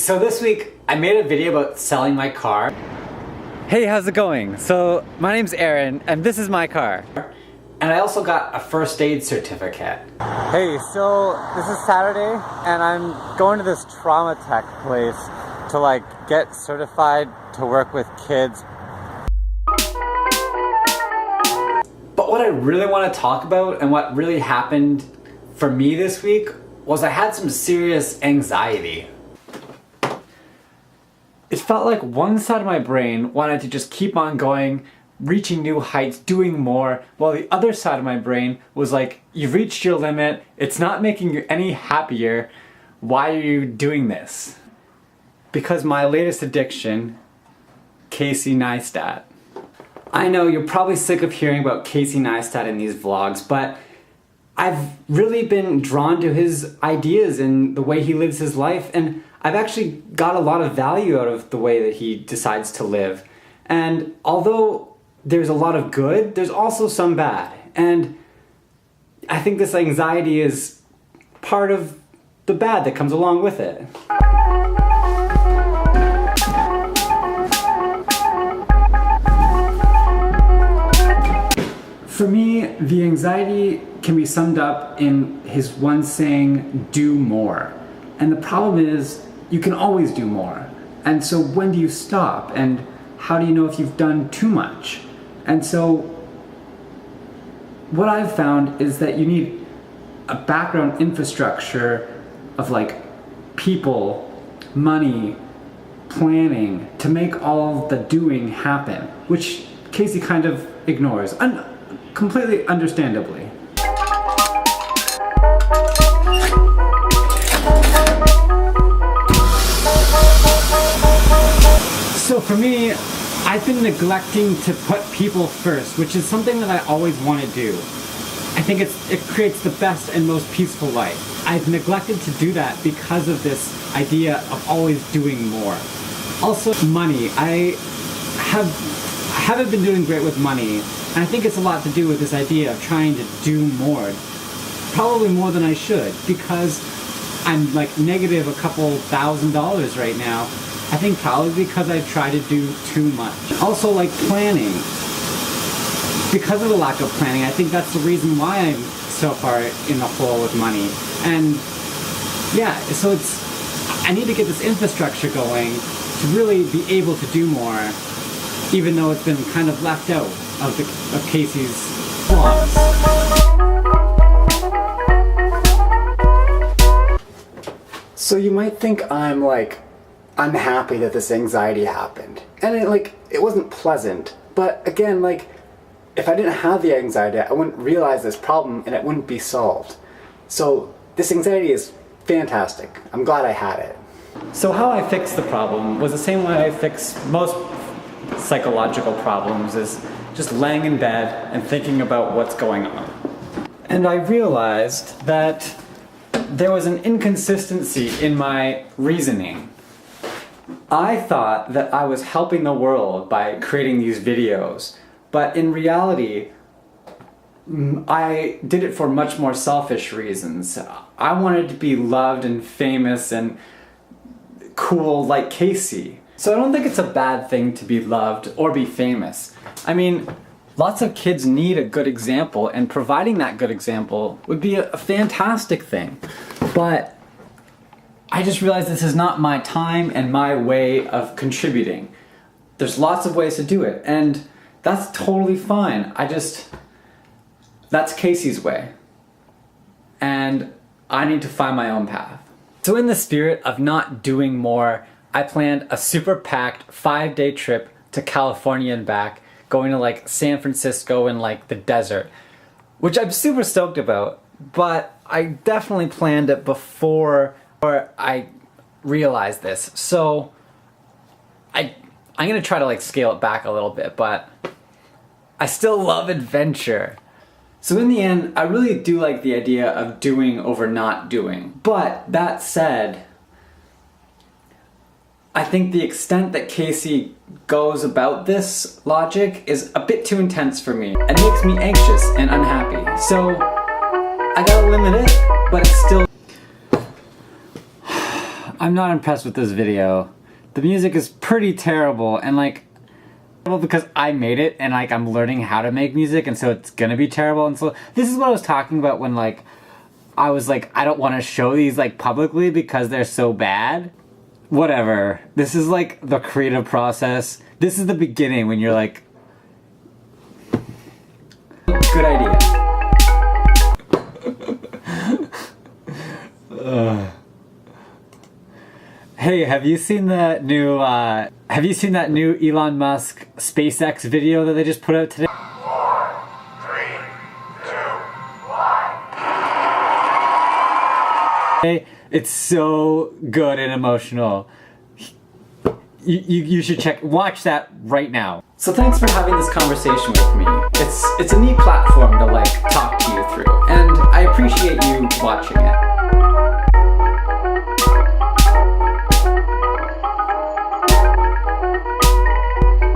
So this week I made a video about selling my car. Hey, how's it going? So my name's Aaron and this is my car. And I also got a first aid certificate. Hey, so this is Saturday and I'm going to this trauma tech place to get certified to work with kids. But what I really want to talk about and what really happened for me this week was I had some serious anxiety. It felt like one side of my brain wanted to just keep on going, reaching new heights, doing more, while the other side of my brain was like, you've reached your limit, it's not making you any happier, why are you doing this? Because my latest addiction, Casey Neistat. I know you're probably sick of hearing about Casey Neistat in these vlogs, but I've really been drawn to his ideas and the way he lives his life, and I've actually got a lot of value out of the way that he decides to live. And although there's a lot of good, there's also some bad. And I think this anxiety is part of the bad that comes along with it. For me, the anxiety can be summed up in his one saying, do more. And the problem is, you can always do more. And so when do you stop? And how do you know if you've done too much? And so what I've found is that you need a background infrastructure of people, money, planning to make all the doing happen, which Casey kind of ignores, completely understandably. So for me, I've been neglecting to put people first, which is something that I always want to do. I think it creates the best and most peaceful life. I've neglected to do that because of this idea of always doing more. Also, money. I haven't been doing great with money, and I think it's a lot to do with this idea of trying to do more. Probably more than I should, because I'm negative a couple $1,000s right now. I think probably because I try to do too much. Also planning. Because of the lack of planning, I think that's the reason why I'm so far in the hole with money. And yeah, so I need to get this infrastructure going to really be able to do more, even though it's been kind of left out of Casey's vlogs. So you might think I'm unhappy that this anxiety happened. And it wasn't pleasant. But again, if I didn't have the anxiety, I wouldn't realize this problem and it wouldn't be solved. So this anxiety is fantastic. I'm glad I had it. So how I fixed the problem was the same way I fix most psychological problems, is just laying in bed and thinking about what's going on. And I realized that there was an inconsistency in my reasoning. I thought that I was helping the world by creating these videos, but in reality, I did it for much more selfish reasons. I wanted to be loved and famous and cool like Casey. So I don't think it's a bad thing to be loved or be famous. I mean, lots of kids need a good example, and providing that good example would be a fantastic thing. But I just realized this is not my time and my way of contributing. There's lots of ways to do it, and that's totally fine. That's Casey's way. And I need to find my own path. So in the spirit of not doing more, I planned a super packed 5-day trip to California and back, going to San Francisco and the desert, which I'm super stoked about, but I definitely planned it before I realized this. So I'm gonna try to scale it back a little bit, but I still love adventure. So in the end, I really do like the idea of doing over not doing. But that said, I think the extent that Casey goes about this logic is a bit too intense for me. It makes me anxious and unhappy. So I gotta limit it, but it's still I'm not impressed with this video. The music is pretty terrible, and like, well, because I made it and like I'm learning how to make music, and so it's gonna be terrible. And so this is what I was talking about when like I was like, I don't want to show these like publicly because they're so bad. Whatever. This is like the creative process. This is the beginning when you're like, good idea. Hey, have you seen that new Elon Musk SpaceX video that they just put out today? 4, 3, 2, 1. It's so good and emotional. You should watch that right now. So thanks for having this conversation with me. It's a neat platform to like talk to you through, and I appreciate you watching it.